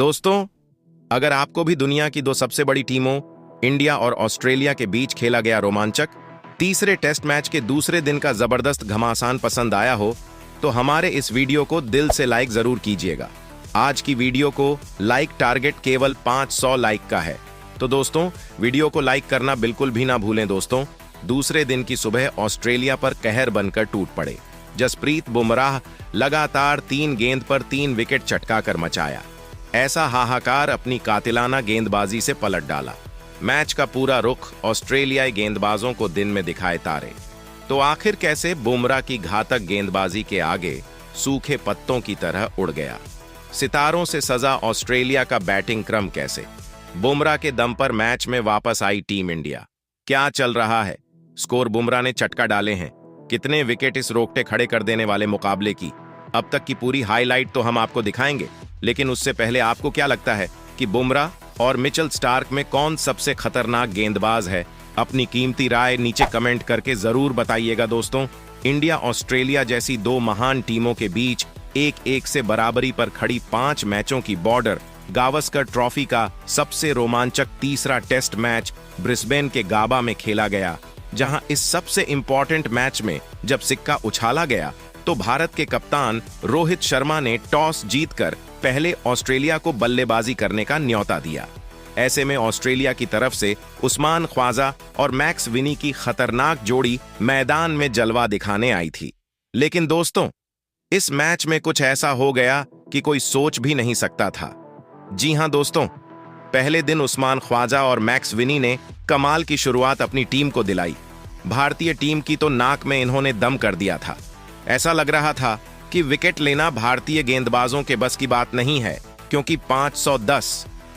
दोस्तों, अगर आपको भी दुनिया की दो सबसे बड़ी टीमों इंडिया और ऑस्ट्रेलिया के बीच खेला गया रोमांचक तीसरे टेस्ट मैच के दूसरे दिन का जबरदस्त घमासान पसंद आया हो तो हमारे इस वीडियो को दिल से लाइक जरूर कीजिएगा। आज की वीडियो को लाइक टारगेट केवल 500 लाइक का है, तो दोस्तों वीडियो को लाइक करना बिल्कुल भी ना भूलें। दोस्तों, दूसरे दिन की सुबह ऑस्ट्रेलिया पर कहर बनकर टूट पड़े। जसप्रीत बुमराह लगातार 3 गेंद पर 3 विकेट चटकाकर मचाया। ऐसा हाहाकार अपनी कातिलाना गेंदबाजी से पलट डाला। मैच का पूरा रुख ऑस्ट्रेलियाई गेंदबाजों को दिन में दिखाए तारे। तो आखिर कैसे बुमराह की घातक गेंदबाजी के आगे सूखे पत्तों की तरह उड़ गया? सितारों से सजा ऑस्ट्रेलिया का बैटिंग क्रम कैसे? बुमराह के दम पर मैच में वापस आई टीम इंडिया। क्या चल रहा है? स्कोर बुमराह ने चटका डाले हैं। कितने विकेट इस रोकटे खड़े कर देने वाले मुकाबले की अब तक की पूरी हाईलाइट तो हम आपको दिखाएंगे, लेकिन उससे पहले आपको क्या लगता है कि बुमराह और मिचेल स्टार्क में कौन सबसे खतरनाक गेंदबाज है? अपनी कीमती राय नीचे कमेंट करके जरूर बताइएगा। दोस्तों, इंडिया ऑस्ट्रेलिया जैसी दो महान टीमों के बीच 1-1 से बराबरी पर खड़ी 5 मैचों की बॉर्डर गावस्कर ट्रॉफी का सबसे रोमांचक तीसरा टेस्ट मैच ब्रिस्बेन के गाबा में खेला गया, जहां इस सबसे इंपॉर्टेंट मैच में जब सिक्का उछाला गया तो भारत के कप्तान रोहित शर्मा ने टॉस जीतकर पहले ऑस्ट्रेलिया को बल्लेबाजी करने का न्योता दिया। ऐसे में ऑस्ट्रेलिया की तरफ से उस्मान ख्वाजा और मैक्स विनी की खतरनाक जोड़ी मैदान में जलवा दिखाने आई थी। लेकिन दोस्तों, इस मैच में कुछ ऐसा हो गया कि कोई सोच भी नहीं सकता था। जी हां दोस्तों, पहले दिन उस्मान ख्वाजा और मैक्स विनी ने कमाल की शुरुआत अपनी टीम को दिलाई। भारतीय टीम की तो नाक में इन्होंने दम कर दिया था। ऐसा लग रहा था कि विकेट लेना भारतीय गेंदबाजों के बस की बात नहीं है, क्योंकि 510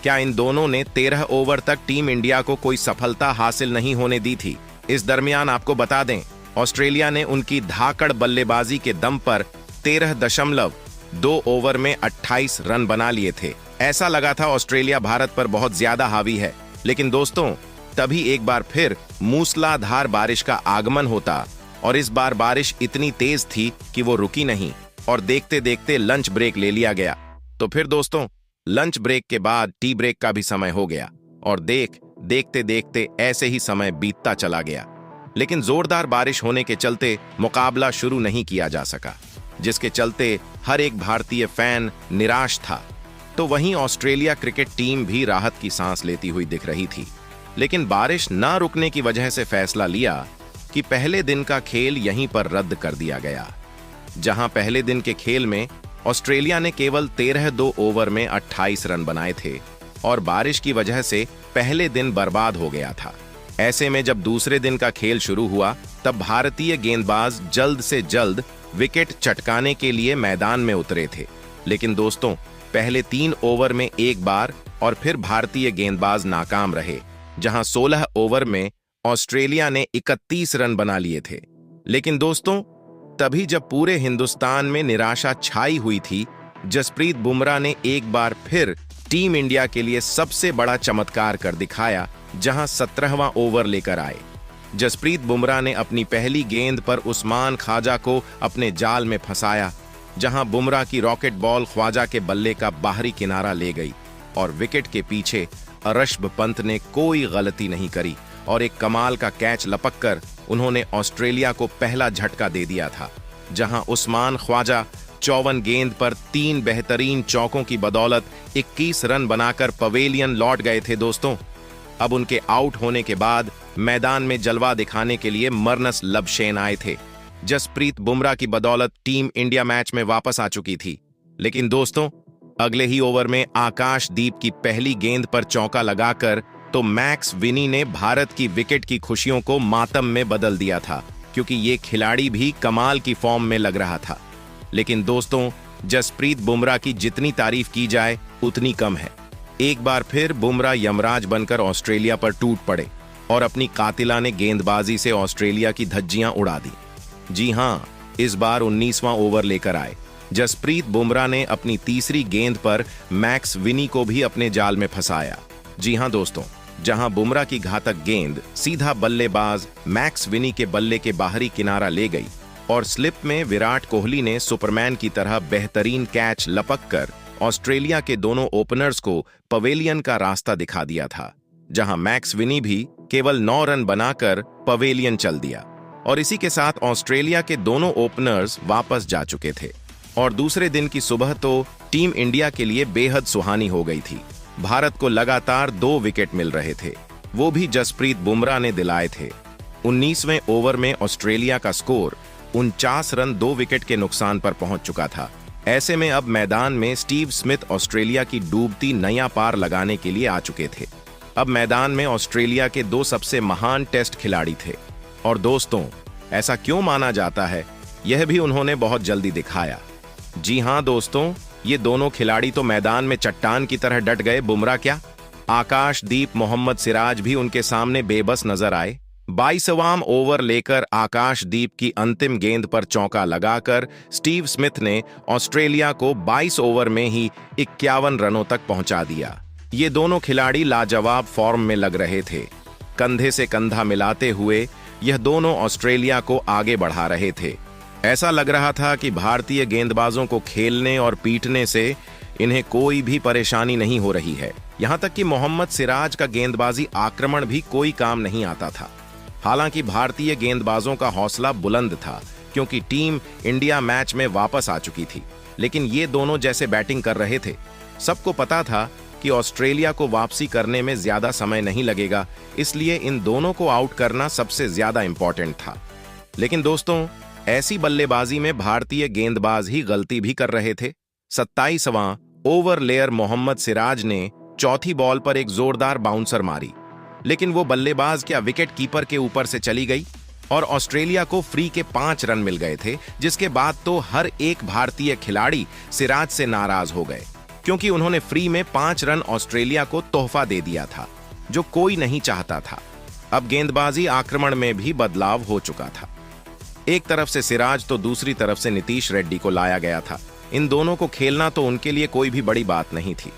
क्या इन दोनों ने 13 ओवर तक टीम इंडिया को कोई सफलता हासिल नहीं होने दी थी। इस दरमियान आपको बता दें, ऑस्ट्रेलिया ने उनकी धाकड़ बल्लेबाजी के दम पर 13.2 ओवर में 28 रन बना लिए थे। ऐसा लगा था ऑस्ट्रेलिया भारत पर बहुत ज्यादा हावी है। लेकिन दोस्तों, तभी एक बार फिर मूसलाधार बारिश का आगमन होता, और इस बार बारिश इतनी तेज थी कि वो रुकी नहीं और देखते देखते लंच ब्रेक ले लिया गया। तो फिर दोस्तों, लंच ब्रेक के बाद टी ब्रेक का भी समय हो गया और देखते देखते ऐसे ही समय बीतता चला गया। लेकिन जोरदार बारिश होने के चलते मुकाबला शुरू नहीं किया जा सका, जिसके चलते हर एक भारतीय फैन निराश था। तो वहीं ऑस्ट्रेलिया क्रिकेट टीम भी राहत की सांस लेती हुई दिख रही थी। लेकिन बारिश ना रुकने की वजह से फैसला लिया कि पहले दिन का खेल यहीं पर रद्द कर दिया गया। जहां पहले दिन के खेल में ऑस्ट्रेलिया ने केवल 13.2 ओवर में 28 रन बनाए थे और बारिश की वजह से पहले दिन बर्बाद हो गया था। ऐसे में जब दूसरे दिन का खेल शुरू हुआ तब भारतीय गेंदबाज जल्द से जल्द विकेट चटकाने के लिए मैदान में उतरे थे। लेकिन दोस्तों, पहले 3 ओवर में एक बार और फिर भारतीय गेंदबाज नाकाम रहे, जहां 16 ओवर में ऑस्ट्रेलिया ने 31 रन बना लिए थे। लेकिन दोस्तों, तभी जब पूरे हिंदुस्तान में निराशा छाई हुई थी, जसप्रीत बुमराह ने एक बार फिर टीम इंडिया के लिए सबसे बड़ा चमत्कार कर दिखाया, जहां 17वां ओवर लेकर आए। जसप्रीत बुमराह ने अपनी पहली गेंद पर उस्मान ख्वाजा को अपने जाल में फंसाया, जहां बुमराह की रॉकेट बॉल ख्वाजा के बल्ले का बाहरी किनारा ले गई और विकेट के पीछे ऋषभ पंत ने कोई गलती नहीं करी और एक कमाल का कैच लपककर उन्होंने ऑस्ट्रेलिया को पहला झटका दे दिया था। जहां उस्मान ख्वाजा 54 गेंद पर 3 बेहतरीन चौकों की बदौलत 21 रन बनाकर पवेलियन लौट गए थे। दोस्तों, अब उनके आउट होने के बाद मैदान में जलवा दिखाने के लिए मरनस लबशेन आए थे। जसप्रीत बुमराह की बदौलत टीम इंडिया मैच में वापस आ चुकी थी। लेकिन दोस्तों, अगले ही ओवर में आकाशदीप की पहली गेंद पर चौका लगाकर तो मैक्स विनी ने भारत की विकेट की खुशियों को मातम में बदल दिया था, क्योंकि ये खिलाड़ी भी कमाल की फॉर्म में लग रहा था। लेकिन दोस्तों, जसप्रीत बुमराह की जितनी तारीफ की जाए उतनी कम है। एक बार फिर बुमराह यमराज बनकर ऑस्ट्रेलिया पर टूट पड़े और अपनी कातिलाने गेंदबाजी से ऑस्ट्रेलिया की धज्जियां उड़ा दी। जी हां, इस बार 19वां ओवर लेकर आए। जसप्रीत बुमराह ने अपनी तीसरी गेंद पर मैक्स विनी को भी अपने जाल में फंसाया। जी हां दोस्तों, जहां बुमराह की घातक गेंद सीधा बल्लेबाज मैक्स विनी के बल्ले के बाहरी किनारा ले गई और स्लिप में विराट कोहली ने सुपरमैन की तरह बेहतरीन कैच लपक कर ऑस्ट्रेलिया के दोनों ओपनर्स को पवेलियन का रास्ता दिखा दिया था, जहां मैक्स विनी भी केवल 9 रन बनाकर पवेलियन चल दिया। और इसी के साथ ऑस्ट्रेलिया के दोनों ओपनर्स वापस जा चुके थे और दूसरे दिन की सुबह तो टीम इंडिया के लिए बेहद सुहानी हो गई थी। भारत को लगातार 2 विकेट मिल रहे थे, वो भी जसप्रीत बुमराह ने दिलाए थे। 19वें ओवर में ऑस्ट्रेलिया का स्कोर 49 रन 2 विकेट के नुकसान पर पहुंच चुका था। ऐसे में अब मैदान में स्टीव स्मिथ ऑस्ट्रेलिया की डूबती नया पार लगाने के लिए आ चुके थे। अब मैदान में ऑस्ट्रेलिया के 2 सबसे महान टेस्ट खिलाड़ी थे। और दोस्तों, ऐसा क्यों माना जाता है, यह भी उन्होंने बहुत जल्दी दिखाया। जी हां दोस्तों, ये दोनों खिलाड़ी तो मैदान में चट्टान की तरह डट गए। बुमराह क्या, आकाशदीप मोहम्मद सिराज भी उनके सामने बेबस नजर आए। 22वां ओवर लेकर आकाशदीप की अंतिम गेंद पर चौका लगाकर स्टीव स्मिथ ने ऑस्ट्रेलिया को 22 ओवर में ही 51 रनों तक पहुंचा दिया। ये दोनों खिलाड़ी लाजवाब फॉर्म में लग रहे थे। कंधे से कंधा मिलाते हुए यह दोनों ऑस्ट्रेलिया को आगे बढ़ा रहे थे। ऐसा लग रहा था कि भारतीय गेंदबाजों को खेलने और पीटने से इन्हें कोई भी परेशानी नहीं हो रही है। यहां तक कि मोहम्मद सिराज का गेंदबाजी आक्रमण भी कोई काम नहीं आता था। हालांकि भारतीय गेंदबाजों का हौसला बुलंद था, क्योंकि टीम इंडिया मैच में वापस आ चुकी थी। लेकिन ये दोनों जैसे बैटिंग कर रहे थे, सबको पता था कि ऑस्ट्रेलिया को वापसी करने में ज्यादा समय नहीं लगेगा, इसलिए इन दोनों को आउट करना सबसे ज्यादा इंपॉर्टेंट था। लेकिन दोस्तों, ऐसी बल्लेबाजी में भारतीय गेंदबाज ही गलती भी कर रहे थे। 27वां ओवर लेयर मोहम्मद सिराज ने चौथी बॉल पर एक जोरदार बाउंसर मारी, लेकिन वो बल्लेबाज क्या विकेट कीपर के ऊपर से चली गई और ऑस्ट्रेलिया को फ्री के 5 रन मिल गए थे, जिसके बाद तो हर एक भारतीय खिलाड़ी सिराज से नाराज हो गए, क्योंकि उन्होंने फ्री में 5 रन ऑस्ट्रेलिया को तोहफा दे दिया था, जो कोई नहीं चाहता था। अब गेंदबाजी आक्रमण में भी बदलाव हो चुका था। एक तरफ से सिराज तो दूसरी तरफ से नीतीश रेड्डी को लाया गया था। इन दोनों को खेलना तो उनके लिए कोई भी बड़ी बात नहीं थी।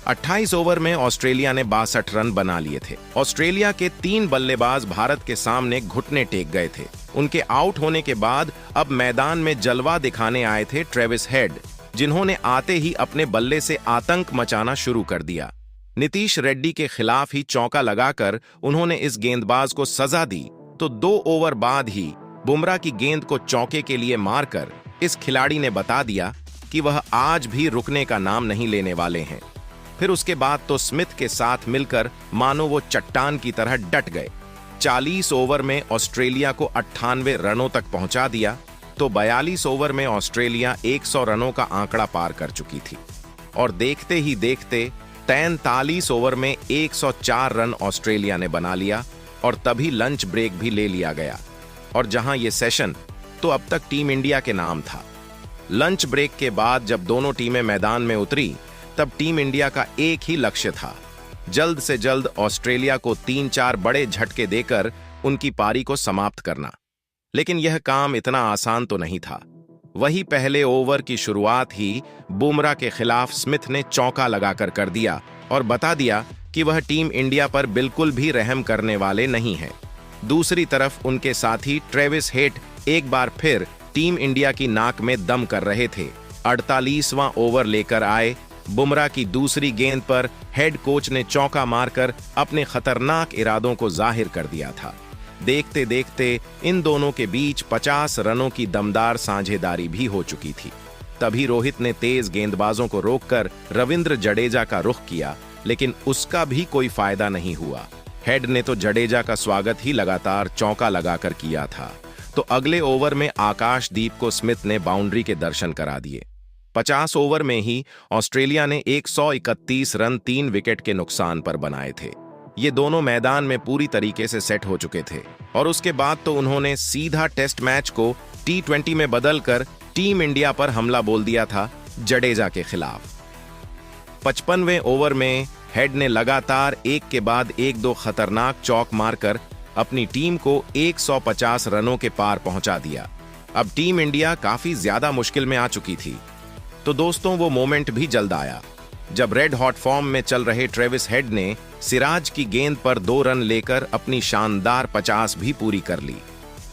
28 ओवर में ऑस्ट्रेलिया ने 62 रन बना लिए थे। ऑस्ट्रेलिया के 3 बल्लेबाज भारत के सामने घुटने टेक गए थे। उनके आउट होने के बाद अब मैदान में जलवा दिखाने आए थे ट्रेविस हेड, जिन्होंने आते ही अपने बल्ले से आतंक मचाना शुरू कर दिया। नीतीश रेड्डी के खिलाफ ही चौका लगाकर उन्होंने इस गेंदबाज को सजा दी, तो 2 ओवर बाद ही बुमराह की गेंद को चौके के लिए मारकर इस खिलाड़ी ने बता दिया कि वह आज भी रुकने का नाम नहीं लेने वाले हैं। फिर उसके बाद तो स्मिथ के साथ मिलकर मानो वो चट्टान की तरह डट गए। 40 ओवर में ऑस्ट्रेलिया को 98 रनों तक पहुंचा दिया, तो 42 ओवर में ऑस्ट्रेलिया 100 रनों का आंकड़ा पार कर चुकी थी। और देखते ही देखते 43 ओवर में 104 रन ऑस्ट्रेलिया ने बना लिया और तभी लंच ब्रेक भी ले लिया गया। और जहां ये सेशन तो अब तक टीम इंडिया के नाम था। लंच ब्रेक के बाद जब दोनों टीमें मैदान में उतरी, तब टीम इंडिया का एक ही लक्ष्य था, जल्द से जल्द ऑस्ट्रेलिया को 3-4 बड़े झटके देकर उनकी पारी को समाप्त करना। लेकिन यह काम इतना आसान तो नहीं था। वही पहले ओवर की शुरुआत ही बुमराह के खिलाफ स्मिथ ने चौका लगाकर कर दिया और बता दिया कि वह टीम इंडिया पर बिल्कुल भी रहम करने वाले नहीं हैं। दूसरी तरफ उनके साथी ट्रेविस हेड एक बार फिर टीम इंडिया की नाक में दम कर रहे थे। 48वां ओवर लेकर आए। बुमराह की दूसरी गेंद पर हेड कोच ने चौका मारकर अपने खतरनाक इरादों को जाहिर कर दिया था। देखते देखते इन दोनों के बीच 50 रनों की दमदार साझेदारी भी हो चुकी थी। तभी रोहित ने तेज गेंदबाजों को रोककर रविंद्र जडेजा का रुख किया, लेकिन उसका भी कोई फायदा नहीं हुआ। हेड ने तो जडेजा का स्वागत ही लगातार चौका लगाकर किया था। तो अगले ओवर में आकाशदीप को स्मिथ ने बाउंड्री के दर्शन करा दिए। 50 ओवर में ही ऑस्ट्रेलिया ने 131 रन 3 विकेट के नुकसान पर बनाए थे। ये दोनों मैदान में पूरी तरीके से सेट हो चुके थे और उसके बाद तो उन्होंने सीधा टेस्ट मैच को T20 में बदलकर टीम इंडिया पर हमला बोल दिया था जडेजा के खिलाफ। 55वें ओवर में हेड ने लगातार एक के बाद एक 2 खतरनाक चौक मारकर अपनी टीम को 150 रनों के पार पहुंचा दिया। अब टीम इंडिया काफी ज्यादा मुश्किल में आ चुकी थी। तो दोस्तों, वो मोमेंट भी जल्द आया जब रेड हॉट फॉर्म में चल रहे ट्रेविस हेड ने सिराज की गेंद पर 2 रन लेकर अपनी शानदार 50 भी पूरी कर ली।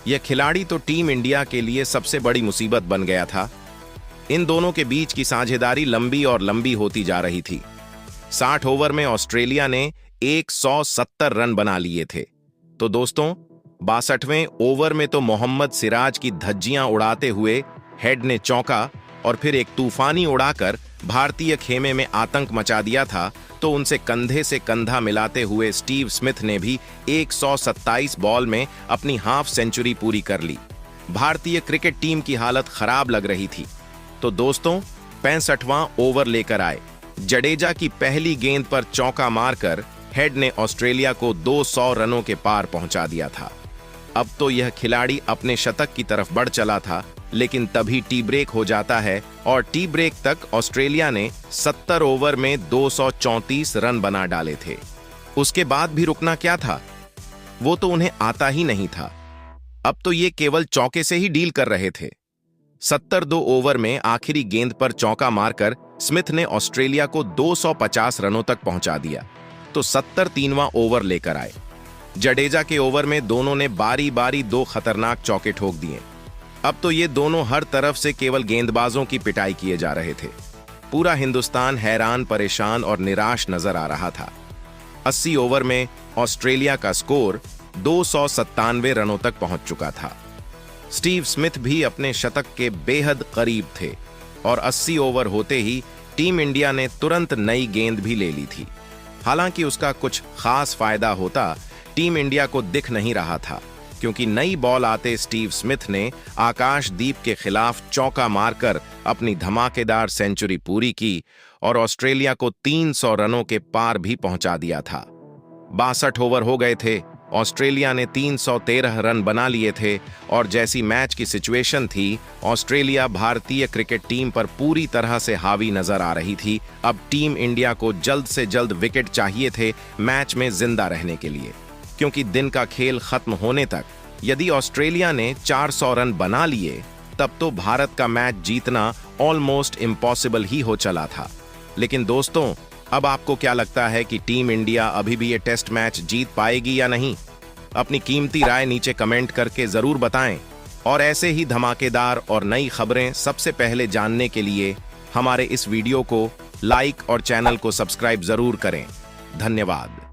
यह खिलाड़ी तो टीम इंडिया के लिए सबसे बड़ी मुसीबत बन गया था। इन दोनों के बीच की साझेदारी लंबी और लंबी होती जा रही थी। 60 ओवर में ऑस्ट्रेलिया ने 170 रन बना लिए थे। तो दोस्तों, 62वें ओवर में तो मोहम्मद सिराज की धज्जियां उड़ाते हुए हेड ने चौका और फिर एक तूफानी उड़ाकर भारतीय खेमे में आतंक मचा दिया था। तो उनसे कंधे से कंधा मिलाते हुए स्टीव स्मिथ ने भी 127 बॉल में अपनी हाफ सेंचुरी पूरी कर ली। भारतीय क्रिकेट टीम की हालत खराब लग रही थी। तो दोस्तों, 65वां ओवर लेकर आए। जडेजा की पहली गेंद पर चौका मारकर हेड ने ऑस्ट्रेलिया को 200 रनों के पार पहुंचा दिया था। अब तो यह खिलाड़ी अपने शतक की तरफ बढ़ चला था, लेकिन तभी टी ब्रेक हो जाता है और टी ब्रेक तक ऑस्ट्रेलिया ने 70 ओवर में 234 रन बना डाले थे। उसके बाद भी रुकना क्या था? वो तो उन्हें आता ही नहीं था। अब तो ये केवल चौके से ही डील कर रहे थे। 72 ओवर में आखिरी गेंद पर चौका मारकर स्मिथ ने ऑस्ट्रेलिया को 250 रनों तक पहुंचा दिया। तो 73वां ओवर लेकर आए। जडेजा के ओवर में दोनों ने बारी बारी 2 खतरनाक चौके ठोक दिए। अब तो ये दोनों हर तरफ से केवल गेंदबाजों की पिटाई किए जा रहे थे। पूरा हिंदुस्तान हैरान, परेशान और निराश नजर आ रहा था। 80 ओवर में ऑस्ट्रेलिया का स्कोर 297 रनों तक पहुंच चुका था। स्टीव स्मिथ भी अपने शतक के बेहद करीब थे और 80 ओवर होते ही टीम इंडिया ने तुरंत नई गेंद भी ले ली थी। हालांकि उसका कुछ खास फायदा होता टीम इंडिया को दिख नहीं रहा था, क्योंकि नई बॉल आते स्टीव स्मिथ ने आकाशदीप के खिलाफ चौका मारकर अपनी धमाकेदार सेंचुरी पूरी की और ऑस्ट्रेलिया को 300 रनों के पार भी पहुंचा दिया था। 62 ओवर हो गए थे। ऑस्ट्रेलिया ने 313 रन बना लिए थे और जैसी मैच की सिचुएशन थी, ऑस्ट्रेलिया भारतीय क्रिकेट टीम पर पूरी तरह से हावी नजर आ रही थी। अब टीम इंडिया को जल्द से जल्द विकेट चाहिए थे मैच में जिंदा रहने के लिए, क्योंकि दिन का खेल खत्म होने तक यदि ऑस्ट्रेलिया ने 400 रन बना लिए तब तो भारत का मैच जीतना ऑलमोस्ट इम्पॉसिबल ही हो चला था। लेकिन दोस्तों, अब आपको क्या लगता है कि टीम इंडिया अभी भी ये टेस्ट मैच जीत पाएगी या नहीं? अपनी कीमती राय नीचे कमेंट करके जरूर बताएं और ऐसे ही धमाकेदार और नई खबरें सबसे पहले जानने के लिए हमारे इस वीडियो को लाइक और चैनल को सब्सक्राइब जरूर करें। धन्यवाद।